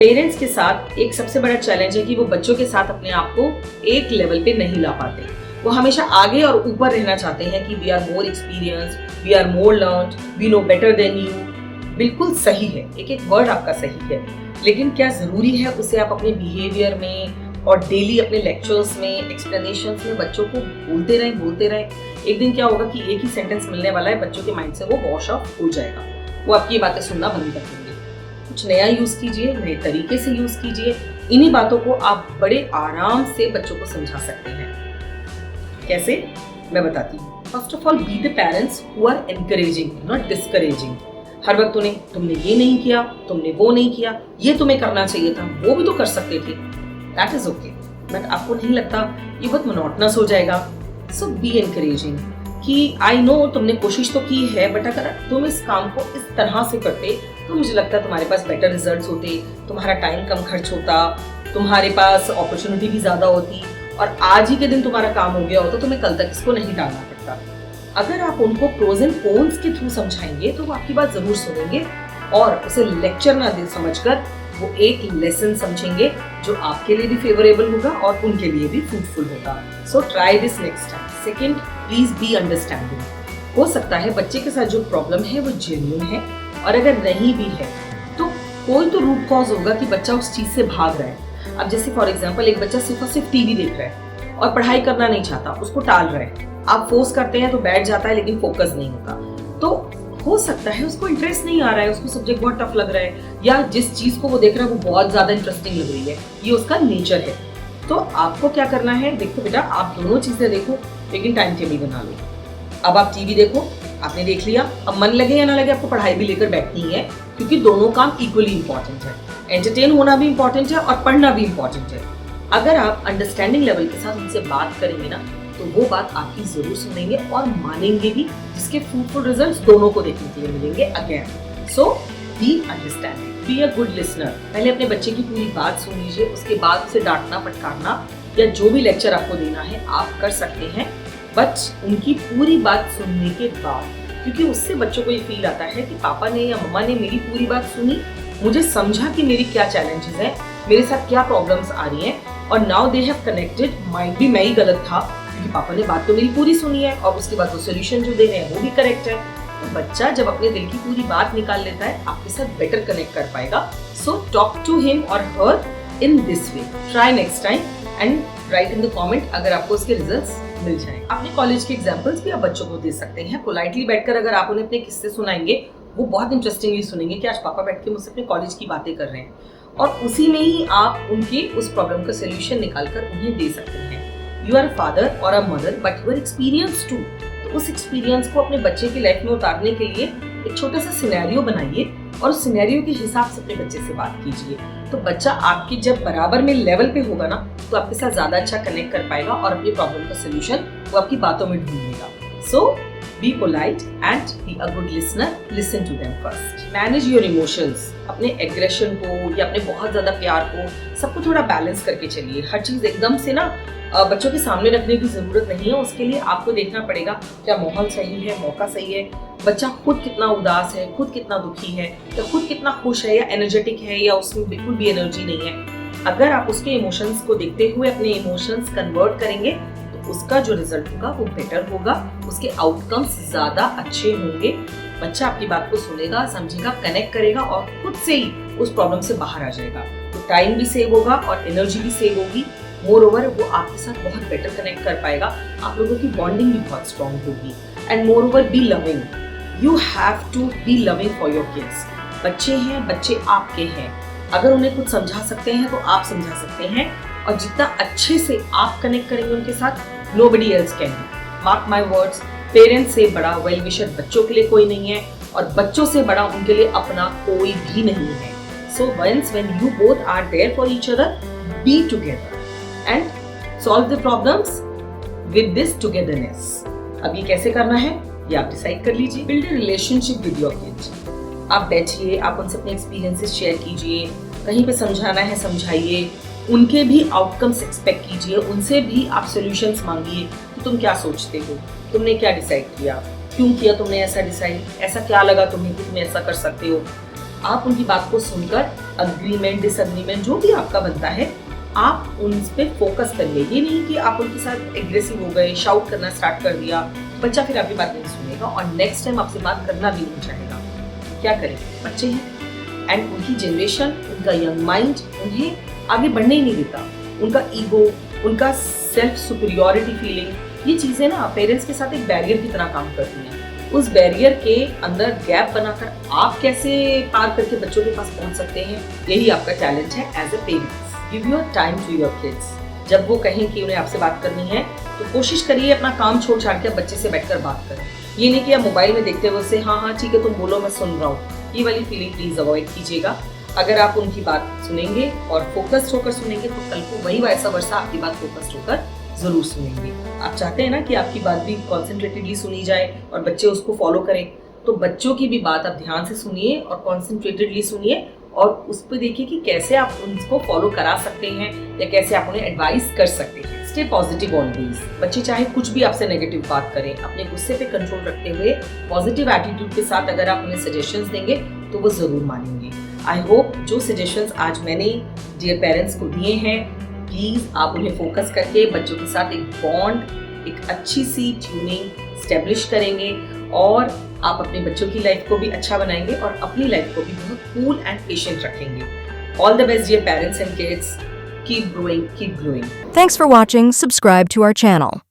Parents के साथ एक सबसे बड़ा चैलेंज है कि वो बच्चों के साथ अपने आप को एक लेवल पे नहीं ला पाते। वो हमेशा आगे और ऊपर रहना चाहते हैं कि we are more experience, we are more learned, we know better than you. बिल्कुल सही है, एक एक वर्ड आपका सही है, लेकिन क्या जरूरी है उसे आप अपने बिहेवियर में और डेली अपने लेक्चर्स में, एक्सप्लेनेशंस में बच्चों को बोलते रहें। एक दिन क्या होगा कि एक ही सेंटेंस मिलने वाला है, बच्चों के माइंड से वो वॉश ऑफ हो जाएगा, वो आपकी बातें सुनना बंद कर देंगे। कुछ नया यूज कीजिए, नए तरीके से यूज कीजिए। इन्हीं बातों को आप बड़े आराम से बच्चों को समझा सकते हैं। कैसे, मैं बताती हूँ। First of all, be the parents who are encouraging, not discouraging. हर वक्त उन्हें तुमने ये नहीं किया, तुमने वो नहीं किया, ये तुम्हें करना चाहिए था, वो भी तो कर सकते थे, दैट इज ओके। बट आपको नहीं लगता ये बहुत मोनोटनस हो जाएगा? सो बी एनकरेजिंग कि आई नो तुमने कोशिश तो की है, बट अगर तुम इस काम को इस तरह से करते तो मुझे लगता है तुम्हारे पास बेटर रिजल्ट्स होते, तुम्हारा टाइम कम खर्च होता, तुम्हारे पास अपॉर्चुनिटी भी ज्यादा होती, और आज ही के दिन तुम्हारा काम हो गया होता, तुम्हें कल तक इसको नहीं टालना पड़ता। अगर आप उनको प्रोज एंड कॉन्स के थ्रू समझाएंगे तो वो आपकी बात जरूर सुनेंगे और उसे लेक्चर ना दे समझकर वो एक लेसन समझेंगे जो आपके लिए भी फेवरेबल होगा और उनके लिए भी फ्रूटफुल होगा। So try this next time. Second, please be understanding. हो सकता है बच्चे के साथ जो प्रॉब्लम है वो जेन्युइन है, और अगर नहीं भी है तो कोई तो रूट कॉज होगा कि बच्चा उस चीज से भाग रहा है। अब जैसे फॉर एग्जाम्पल, एक बच्चा सिर्फ और सिर्फ टीवी देख रहा है और पढ़ाई करना नहीं चाहता, उसको टाल रहा है, आप फोर्स करते हैं तो बैठ जाता है लेकिन फोकस नहीं होता। तो हो सकता है उसको इंटरेस्ट नहीं आ रहा है, उसको सब्जेक्ट बहुत टफ लग रहा है, या जिस चीज को वो देख रहा है वो बहुत ज्यादा इंटरेस्टिंग लग रही है, ये उसका नेचर है। तो आपको क्या करना है, देखो बेटा, आप दोनों चीजें देखो लेकिन टाइम टेबल बना लो। अब आप टीवी देखो, आपने देख लिया, अब मन लगे या ना लगे आपको पढ़ाई भी लेकर बैठनी है, क्योंकि दोनों काम इक्वली इंपॉर्टेंट है। एंटरटेन होना भी इंपॉर्टेंट है और पढ़ना भी इंपॉर्टेंट है। अगर आप अंडरस्टैंडिंग लेवल के साथ उनसे बात करेंगे ना, तो वो बात आपकी जरूर सुनेंगे और मानेंगे भी, जिसके फ्रूटफुल रिजल्ट्स दोनों को देखने के लिए मिलेंगे again. So be understanding, B a good listener. पहले अपने बच्चे की पूरी बात सुन लीजिए, उसके बाद उसे डांटना फटकारना या जो भी लेक्चर आपको देना है आप कर सकते हैं, बट उनकी पूरी बात सुनने के बाद, क्योंकि उससे बच्चों को ये फील आता है कि पापा ने या मम्मा ने मेरी पूरी बात सुनी, मुझे समझा कि मेरी क्या चैलेंजेस हैं, मेरे साथ क्या प्रॉब्लम्स आ रही हैं, और now they have connected, mind भी मैं ही गलत था क्योंकि पापा ने बात तो मेरी पूरी सुनी है, और उसके बाद वो सोल्यूशन जो दे रहे हैं वो भी करेक्ट है। तो बच्चा जब अपने दिल की पूरी बात निकाल लेता है, आपके साथ बेटर कनेक्ट कर पाएगा। सो टॉक टू हिम और her in this way. Try next time and write in the comment अगर आपको उसके रिजल्ट्स मिल जाए। अपने कॉलेज के एग्जांपल्स भी आप बच्चों को दे सकते हैं। पोलाइटली बैठकर अगर आप उन्हें अपने किस्से सुनाएंगे, वो बहुत इंटरेस्टिंगली सुनेंगे कि आज पापा बैठ के मुझसे अपने कॉलेज की बातें कर रहे हैं, और उसी में ही आप उनके उस प्रॉब्लम का सोल्यूशन निकालकर उन्हें दे सकते हैं। यू आर अ फादर और a mother, but you are experience too. तो उस एक्सपीरियंस को अपने बच्चे की लाइफ में उतारने के लिए एक छोटा सा सिनेरियो बनाइए और उस सिनेरियो के हिसाब से अपने बच्चे से बात कीजिए। तो बच्चा आपके जब बराबर में लेवल पे होगा ना, तो आपके साथ ज्यादा अच्छा कनेक्ट कर पाएगा और अपनी प्रॉब्लम का सोल्यूशन वो आपकी बातों में ढूंढ लेगा। So be polite and be a good listener, listen to them first. Manage your emotions. अपने एग्रेशन को या अपने बहुत ज्यादा प्यार को, सबको थोड़ा बैलेंस करके चलिए। हर चीज एकदम से ना बच्चों के सामने रखने की जरूरत नहीं है। उसके लिए आपको देखना पड़ेगा क्या माहौल सही है, मौका सही है, बच्चा खुद कितना उदास है, खुद कितना दुखी है, या खुद कितना खुश है या एनर्जेटिक है, या उसमें बिल्कुल भी एनर्जी नहीं है। अगर आप उसके इमोशंस को देखते हुए अपने इमोशंस कन्वर्ट करेंगे तो उसका जो रिजल्ट होगा वो बेटर होगा, उसके आउटकम्स ज्यादा अच्छे होंगे। बच्चा आपकी बात को सुनेगा, समझेगा, कनेक्ट करेगा और खुद से ही उस प्रॉब्लम से बाहर आ जाएगा। तो टाइम भी सेव होगा और एनर्जी भी सेव होगी। मोर ओवर वो आपके साथ बहुत बेटर कनेक्ट कर पाएगा, आप लोगों की बॉन्डिंग भी बहुत स्ट्रॉन्ग होगी। And moreover be loving. You have to be loving for your kids. बच्चे हैं, बच्चे आपके हैं। अगर उन्हें कुछ समझा सकते हैं तो आप समझा सकते हैं, और जितना अच्छे से आप कनेक्ट करेंगे उनके साथ, nobody else can do. Mark my words, parents से बड़ा वेल विशर बच्चों के लिए कोई नहीं है, और बच्चों से बड़ा उनके लिए अपना कोई भी नहीं है। So once when you both are there for each other, be together and solve the problems with this togetherness. अब ये कैसे करना है ये आप डिसाइड कर लीजिए। Build a relationship with your kids. आप बैठिए, आप उनसे अपने एक्सपीरियंसेस शेयर कीजिए, कहीं पे समझाना है समझाइए, उनके भी आउटकम्स एक्सपेक्ट कीजिए, उनसे भी आप सॉल्यूशंस मांगिए कि तुम क्या सोचते हो, तुमने क्या डिसाइड किया, क्यों किया तुमने ऐसा डिसाइड, ऐसा क्या लगा तुम्हें कि तुम ऐसा कर सकते हो। आप उनकी बात को सुनकर अग्रीमेंट डिसएग्रीमेंट जो भी आपका बनता है आप उन पे फोकस करिए। ये नहीं कि आप उनके साथ एग्रेसिव हो गए, शाउट करना स्टार्ट कर दिया, बच्चा फिर आपकी बात नहीं सुनेगा और नेक्स्ट टाइम आपसे बात करना भी नहीं चाहेगा। क्या करें, बच्चे हैं एंड उनकी जनरेशन, उनका यंग माइंड उन्हें आगे बढ़ने ही नहीं देता। उनका ईगो, उनका सेल्फ सुपीरियॉरिटी फीलिंग, ये चीजें ना पेरेंट्स के साथ एक बैरियर की तरह काम करती हैं। उस बैरियर के अंदर गैप बनाकर आप कैसे पार करके बच्चों के पास पहुंच सकते हैं, यही आपका चैलेंज है as a parents. Give your time to your kids. जब वो कहें कि उन्हें आपसे बात करनी है तो कोशिश करिए अपना काम छोड़ छाड़ के बच्चे से बैठकर बात करें। ये नहीं कि आप मोबाइल में देखते हुए उससे हाँ ठीक है तुम बोलो मैं सुन रहा हूँ, ये वाली फीलिंग प्लीज अवॉइड कीजिएगा। अगर आप उनकी बात सुनेंगे और फोकस्ड होकर सुनेंगे तो कल को वही वैसा वर्षा आपकी बात फोकस्ड होकर जरूर सुनेंगे। आप चाहते हैं ना कि आपकी बात भी कॉन्सेंट्रेटेडली सुनी जाए और बच्चे उसको फॉलो करें, तो बच्चों की भी बात आप ध्यान से सुनिए और कॉन्सेंट्रेटेडली सुनिए और उस पर देखिए कि कैसे आप उनको फॉलो करा सकते हैं या कैसे आप उन्हें एडवाइस कर सकते हैं। Stay positive always. बच्चे चाहे कुछ भी आपसे नेगेटिव बात करें, अपने गुस्से पे कंट्रोल रखते हुए पॉजिटिव एटीट्यूड के साथ अगर आप उन्हें सजेशंस देंगे तो वो जरूर मानेंगे। आई होप जो सजेशंस आज मैंने डियर पेरेंट्स को दिए हैं, प्लीज आप उन्हें फोकस करके बच्चों के साथ एक बॉन्ड, एक अच्छी सी ट्यूनिंग स्टेब्लिश करेंगे और आप अपने बच्चों की लाइफ को भी अच्छा बनाएंगे और अपनी लाइफ को भी बहुत कूल एंड पेशेंट रखेंगे। All the best dear parents and kids, keep growing, keep growing. Thanks for watching. Subscribe to our channel.